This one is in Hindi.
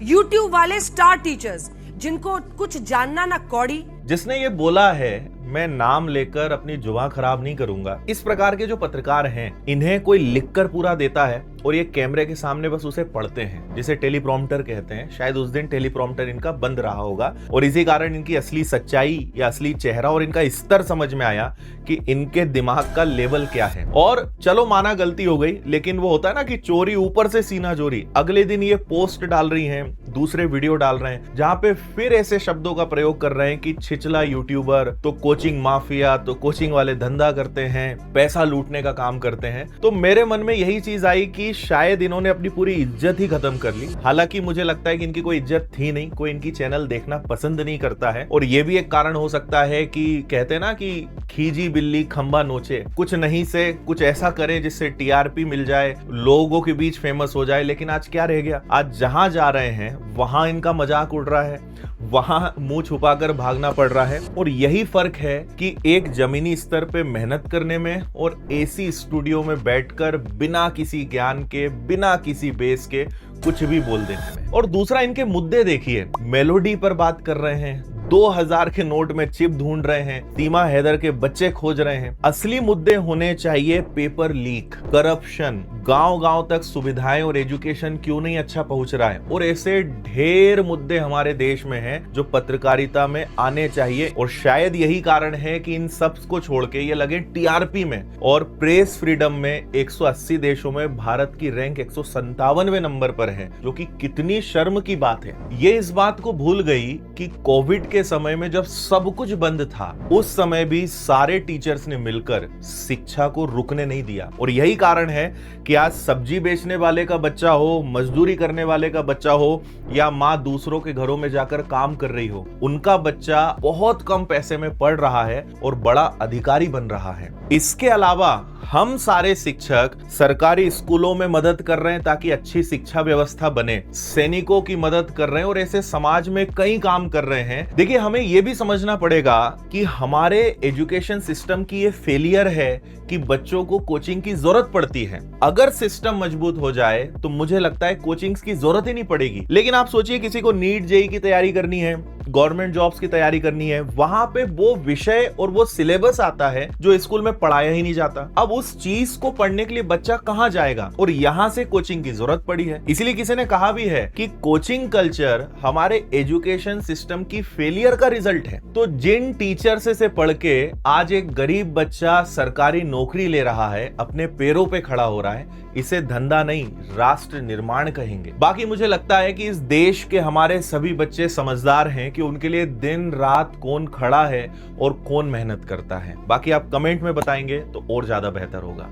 यूट्यूब वाले स्टार टीचर्स जिनको कुछ जानना ना कौड़ी। जिसने ये बोला है मैं नाम लेकर अपनी जुबान खराब नहीं करूंगा, इस प्रकार के जो पत्रकार हैं इन्हें कोई लिखकर पूरा देता है और ये कैमरे के सामने बस उसे पढ़ते हैं, जिसे टेलीप्रॉम्प्टर कहते हैं। शायद उस दिन टेलीप्रॉम्प्टर इनका बंद रहा होगा और इसी कारण इनकी असली सच्चाई या असली चेहरा और इनका स्तर समझ में आया कि इनके दिमाग का लेवल क्या है। और चलो माना गलती हो गई, लेकिन वो होता है ना कि चोरी ऊपर से सीना चोरी। अगले दिन ये पोस्ट डाल रही हैं, दूसरे वीडियो डाल रहे हैं जहां पे फिर ऐसे शब्दों का प्रयोग कर रहे हैं कि छिछला यूट्यूबर, तो कोचिंग माफिया, तो कोचिंग वाले धंधा करते हैं, पैसा लूटने का काम करते हैं। तो मेरे मन में यही चीज आई कि शायद इन्होंने अपनी पूरी इज्जत ही खत्म कर ली। हालांकि मुझे लगता है कि इनकी कोई इज्जत थी नहीं, कोई इनकी चैनल देखना पसंद नहीं करता है। और ये भी एक कारण हो सकता है कि कहते हैं ना कि खीजी बिल्ली खंबा नोचे, कुछ नहीं से कुछ ऐसा करें जिससे टीआरपी मिल जाए, लोगों के बीच फेमस हो जाए। लेकिन आज क्या रह गया? आज जहां जा रहे हैं वहां इनका मजाक उड़ रहा है, वहां मुंह छुपाकर भागना पड़ रहा है। और यही फर्क है कि एक जमीनी स्तर पे मेहनत करने में और एसी स्टूडियो में बैठकर बिना किसी ज्ञान के, बिना किसी बेस के कुछ भी बोल देने में। और दूसरा, इनके मुद्दे देखिए, मेलोडी पर बात कर रहे हैं, 2000 के नोट में चिप ढूंढ रहे हैं, सीमा हैदर के बच्चे खोज रहे हैं। असली मुद्दे होने चाहिए पेपर लीक, करप्शन, गांव-गांव तक सुविधाएं और एजुकेशन क्यों नहीं अच्छा पहुंच रहा है। और ऐसे ढेर मुद्दे हमारे देश में हैं जो पत्रकारिता में आने चाहिए। और शायद यही कारण है कि इन सब को छोड़ के ये लगे टीआरपी में। और प्रेस फ्रीडम में 180 देशों में भारत की रैंक 157वें नंबर पर है, जो कि कितनी शर्म की बात है। ये इस बात को भूल गई कि कोविड के समय में जब सब कुछ बंद था, उस समय भी सारे टीचर्स ने मिलकर शिक्षा को रुकने नहीं दिया। और यही कारण है कि आज सब्जी बेचने वाले का बच्चा हो, मजदूरी करने वाले का बच्चा हो, या माँ दूसरों के घरों में जाकर काम कर रही हो, उनका बच्चा बहुत कम पैसे में पढ़ रहा है और बड़ा अधिकारी बन रहा है। इसके अलावा हम सारे शिक्षक सरकारी स्कूलों में मदद कर रहे हैं ताकि अच्छी शिक्षा व्यवस्था बने, सैनिकों की मदद कर रहे हैं और ऐसे समाज में कई काम कर रहे हैं। देखिए, हमें यह भी समझना पड़ेगा कि हमारे एजुकेशन सिस्टम की ये फेलियर है कि बच्चों को कोचिंग की जरूरत पड़ती है। अगर सिस्टम मजबूत हो जाए तो मुझे लगता है कोचिंग्स की जरूरत ही नहीं पड़ेगी। लेकिन आप सोचिए, किसी को नीट जेईई की तैयारी करनी है, गवर्नमेंट जॉब्स की तैयारी करनी है, वहां पे वो विषय और वो सिलेबस आता है जो स्कूल में पढ़ाया ही नहीं जाता। अब उस चीज को पढ़ने के लिए बच्चा कहां जाएगा? और यहां से कोचिंग की जरूरत पड़ी है। इसीलिए किसी ने कहा भी है कि कोचिंग कल्चर हमारे एजुकेशन सिस्टम की फेलियर का रिजल्ट है। तो जिन टीचर से पढ़ के आज एक गरीब बच्चा सरकारी नौकरी ले रहा है, अपने पैरों पे खड़ा हो रहा है, इसे धंधा नहीं राष्ट्र निर्माण कहेंगे। बाकी मुझे लगता है कि इस देश के हमारे सभी बच्चे समझदार हैं कि उनके लिए दिन रात कौन खड़ा है और कौन मेहनत करता है। बाकी आप कमेंट में बताएंगे तो और ज्यादा बेहतर होगा।